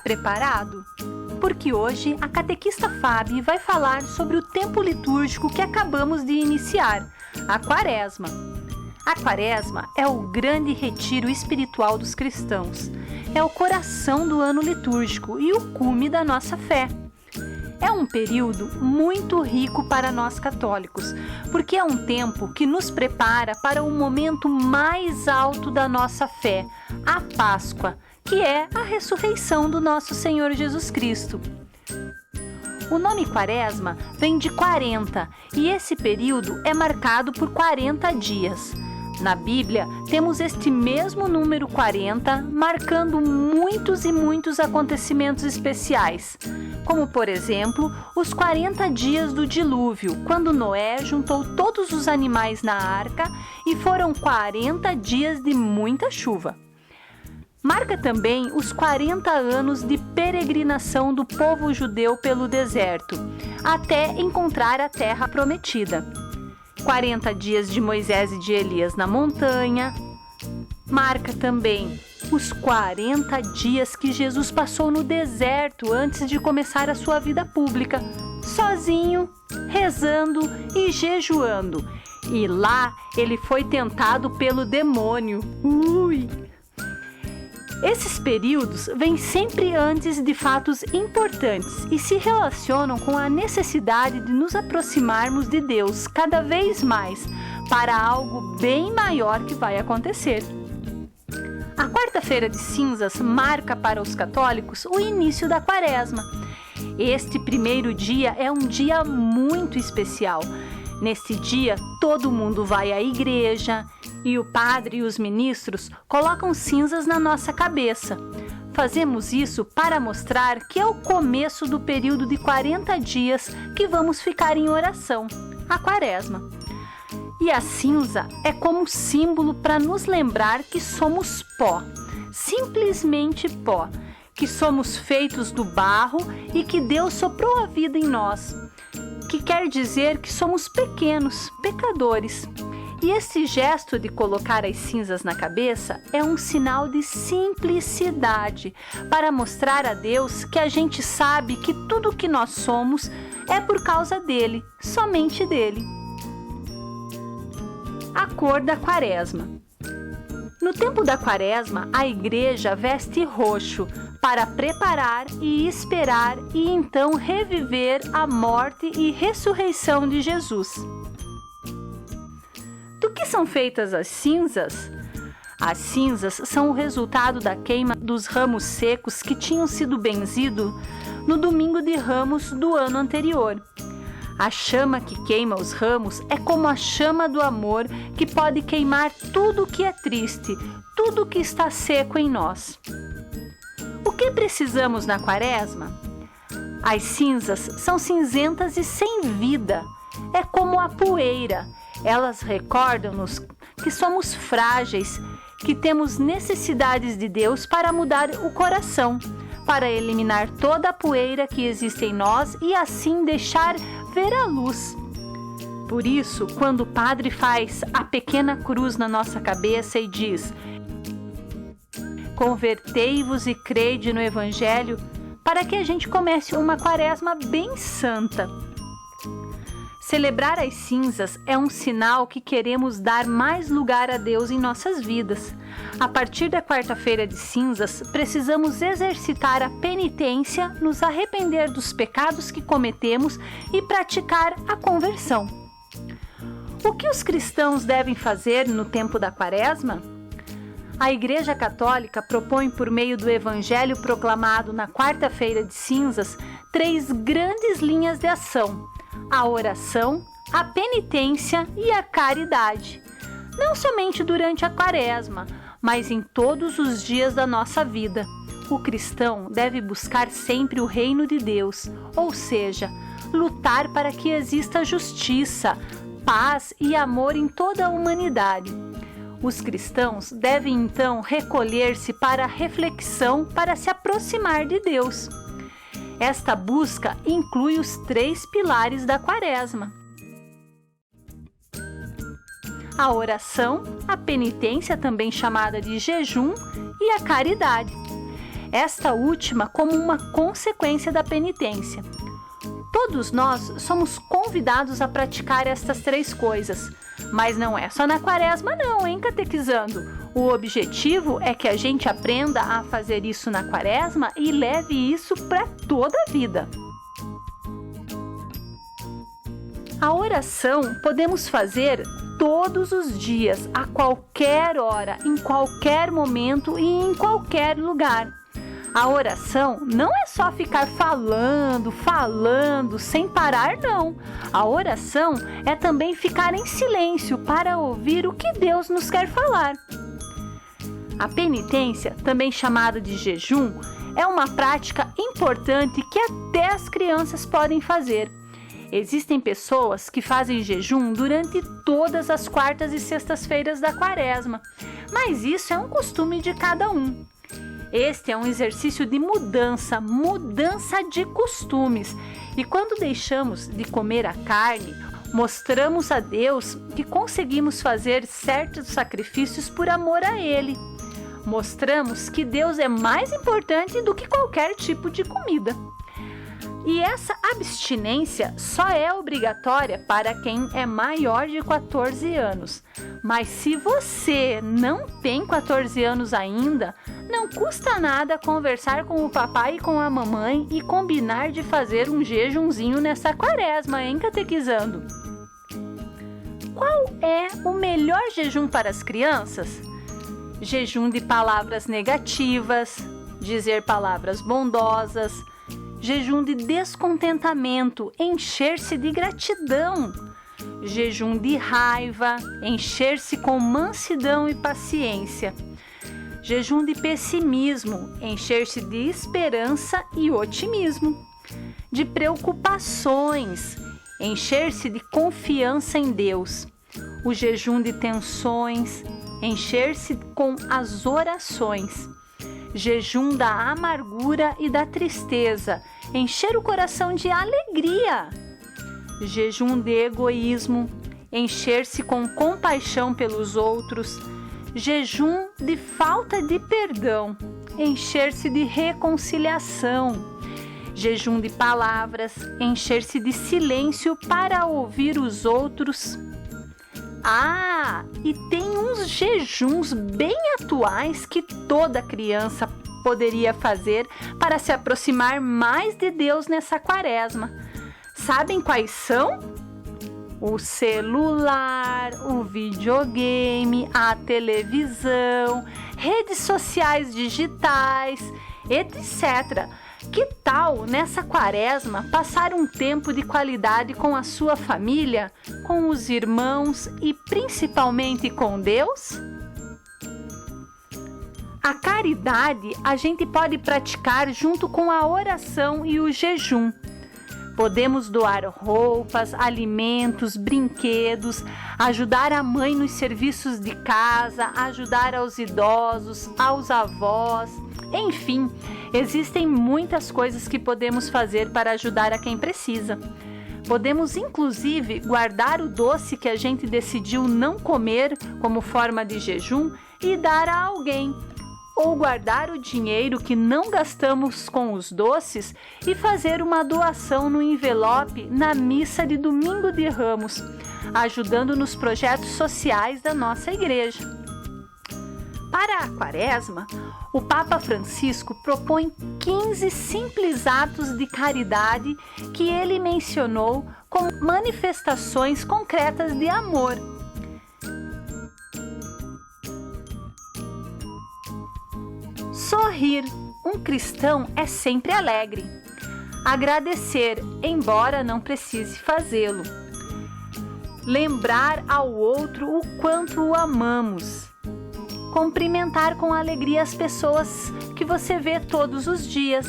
preparado? Porque hoje a catequista Fábio vai falar sobre o tempo litúrgico que acabamos de iniciar, a Quaresma. A Quaresma é o grande retiro espiritual dos cristãos. É o coração do ano litúrgico e o cume da nossa fé. É um período muito rico para nós católicos, porque é um tempo que nos prepara para o momento mais alto da nossa fé, a Páscoa, que é a ressurreição do nosso Senhor Jesus Cristo. O nome Quaresma vem de 40 e esse período é marcado por 40 dias. Na Bíblia, temos este mesmo número 40 marcando muitos e muitos acontecimentos especiais, como, por exemplo, os 40 dias do dilúvio, quando Noé juntou todos os animais na arca e foram 40 dias de muita chuva. Marca também os 40 anos de peregrinação do povo judeu pelo deserto, até encontrar a terra prometida. 40 dias de Moisés e de Elias na montanha. Marca também os 40 dias que Jesus passou no deserto antes de começar a sua vida pública, sozinho, rezando e jejuando. E lá ele foi tentado pelo demônio. Esses períodos vêm sempre antes de fatos importantes e se relacionam com a necessidade de nos aproximarmos de Deus cada vez mais para algo bem maior que vai acontecer. A quarta-feira de cinzas marca para os católicos o início da Quaresma. Este primeiro dia é um dia muito especial. Neste dia, todo mundo vai à igreja e o padre e os ministros colocam cinzas na nossa cabeça. Fazemos isso para mostrar que é o começo do período de 40 dias que vamos ficar em oração, a Quaresma. E a cinza é como símbolo para nos lembrar que somos pó, simplesmente pó, que somos feitos do barro e que Deus soprou a vida em nós, que quer dizer que somos pequenos, pecadores. E esse gesto de colocar as cinzas na cabeça é um sinal de simplicidade, para mostrar a Deus que a gente sabe que tudo que nós somos é por causa dele, somente dele. A cor da Quaresma. No tempo da Quaresma, a igreja veste roxo para preparar e esperar e então reviver a morte e ressurreição de Jesus. Do que são feitas as cinzas? As cinzas são o resultado da queima dos ramos secos que tinham sido benzidos no domingo de Ramos do ano anterior. A chama que queima os ramos é como a chama do amor que pode queimar tudo que é triste, tudo que está seco em nós. O que precisamos na Quaresma? As cinzas são cinzentas e sem vida. É como a poeira. Elas recordam-nos que somos frágeis, que temos necessidades de Deus para mudar o coração, para eliminar toda a poeira que existe em nós e assim deixar ver a luz. Por isso, quando o padre faz a pequena cruz na nossa cabeça e diz: "Convertei-vos e crede no Evangelho", para que a gente comece uma Quaresma bem santa. Celebrar as cinzas é um sinal que queremos dar mais lugar a Deus em nossas vidas. A partir da quarta-feira de cinzas, precisamos exercitar a penitência, nos arrepender dos pecados que cometemos e praticar a conversão. O que os cristãos devem fazer no tempo da Quaresma? A Igreja Católica propõe, por meio do Evangelho proclamado na quarta-feira de cinzas, 3 grandes linhas de ação: a oração, a penitência e a caridade. Não somente durante a Quaresma, mas em todos os dias da nossa vida. O cristão deve buscar sempre o reino de Deus, ou seja, lutar para que exista justiça, paz e amor em toda a humanidade. Os cristãos devem então recolher-se para a reflexão para se aproximar de Deus. Esta busca inclui os 3 pilares da Quaresma: a oração, a penitência, também chamada de jejum, e a caridade. esta última como uma consequência da penitência. Todos nós somos convidados a praticar estas 3 coisas, mas não é só na quaresma não, hein, catequizando? O objetivo é que a gente aprenda a fazer isso na quaresma e leve isso para toda a vida. A oração podemos fazer todos os dias, a qualquer hora, em qualquer momento e em qualquer lugar. A oração não é só ficar falando, sem parar, não. A oração é também ficar em silêncio para ouvir o que Deus nos quer falar. A penitência, também chamada de jejum, é uma prática importante que até as crianças podem fazer. Existem pessoas que fazem jejum durante todas as quartas e sextas-feiras da quaresma, mas isso é um costume de cada um. Este é um exercício de mudança de costumes. E quando deixamos de comer a carne, mostramos a Deus que conseguimos fazer certos sacrifícios por amor a Ele. Mostramos que Deus é mais importante do que qualquer tipo de comida. E essa abstinência só é obrigatória para quem é maior de 14 anos. Mas se você não tem 14 anos ainda, não custa nada conversar com o papai e com a mamãe e combinar de fazer um jejumzinho nessa quaresma, hein, catequizando? Qual é o melhor jejum para as crianças? Jejum de palavras negativas, dizer palavras bondosas, jejum de descontentamento, encher-se de gratidão, jejum de raiva, encher-se com mansidão e paciência, jejum de pessimismo, encher-se de esperança e otimismo, de preocupações, encher-se de confiança em Deus, o jejum de tensões, encher-se com as orações, jejum da amargura e da tristeza, encher o coração de alegria. Jejum de egoísmo, encher-se com compaixão pelos outros. Jejum de falta de perdão, encher-se de reconciliação. Jejum de palavras, encher-se de silêncio para ouvir os outros. Ah, e tem uns jejuns bem atuais que toda criança poderia fazer para se aproximar mais de Deus nessa quaresma. Sabem quais são? O celular, o videogame, a televisão, redes sociais digitais, etc. Que tal nessa quaresma passar um tempo de qualidade com a sua família, com os irmãos e principalmente com Deus? A caridade a gente pode praticar junto com a oração e o jejum. Podemos doar roupas, alimentos, brinquedos, ajudar a mãe nos serviços de casa, ajudar aos idosos, aos avós, enfim, existem muitas coisas que podemos fazer para ajudar a quem precisa. Podemos inclusive guardar o doce que a gente decidiu não comer como forma de jejum e dar a alguém. Ou guardar o dinheiro que não gastamos com os doces e fazer uma doação no envelope na missa de Domingo de Ramos, ajudando nos projetos sociais da nossa igreja. Para a quaresma, o Papa Francisco propõe 15 simples atos de caridade que ele mencionou como manifestações concretas de amor. Sorrir. Um cristão é sempre alegre. Agradecer, embora não precise fazê-lo. Lembrar ao outro o quanto o amamos. Cumprimentar com alegria as pessoas que você vê todos os dias.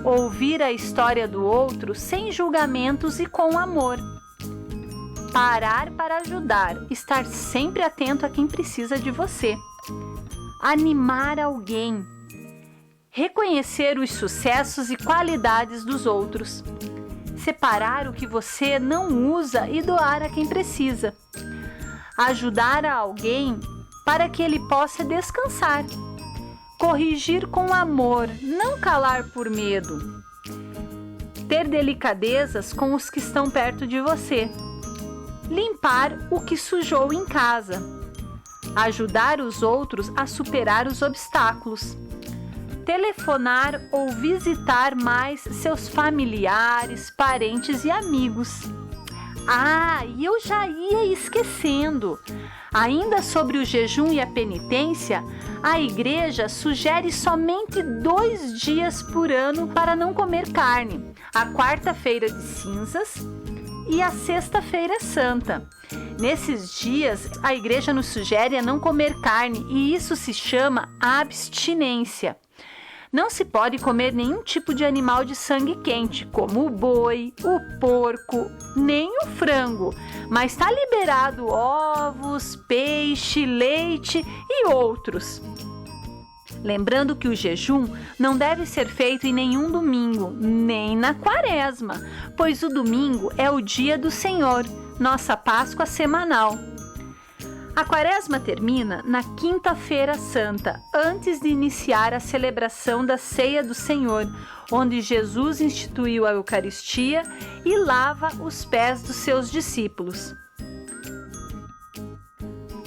Ouvir a história do outro sem julgamentos e com amor. Parar para ajudar, estar sempre atento a quem precisa de você. Animar alguém. Reconhecer os sucessos e qualidades dos outros. Separar o que você não usa e doar a quem precisa. Ajudar a alguém para que ele possa descansar. corrigir com amor, não calar por medo. Ter delicadezas com os que estão perto de você. Limpar o que sujou em casa. Ajudar os outros a superar os obstáculos. Telefonar ou visitar mais seus familiares, parentes e amigos. E eu já ia esquecendo. Ainda sobre o jejum e a penitência, a igreja sugere somente 2 dias por ano para não comer carne: a quarta-feira de cinzas e a sexta-feira santa. Nesses dias, a igreja nos sugere a não comer carne e isso se chama abstinência. Não se pode comer nenhum tipo de animal de sangue quente, como o boi, o porco, nem o frango, mas está liberado ovos, peixe, leite e outros. Lembrando que o jejum não deve ser feito em nenhum domingo, nem na quaresma, pois o domingo é o dia do Senhor, nossa Páscoa semanal. A quaresma termina na Quinta-feira Santa, antes de iniciar a celebração da Ceia do Senhor, onde Jesus instituiu a Eucaristia e lava os pés dos seus discípulos.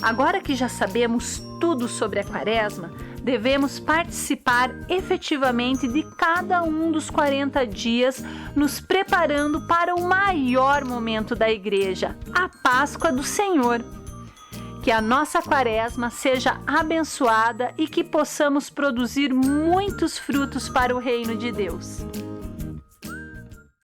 Agora que já sabemos tudo sobre a quaresma, devemos participar efetivamente de cada um dos 40 dias, nos preparando para o maior momento da igreja, a Páscoa do Senhor. Que a nossa quaresma seja abençoada e que possamos produzir muitos frutos para o reino de Deus.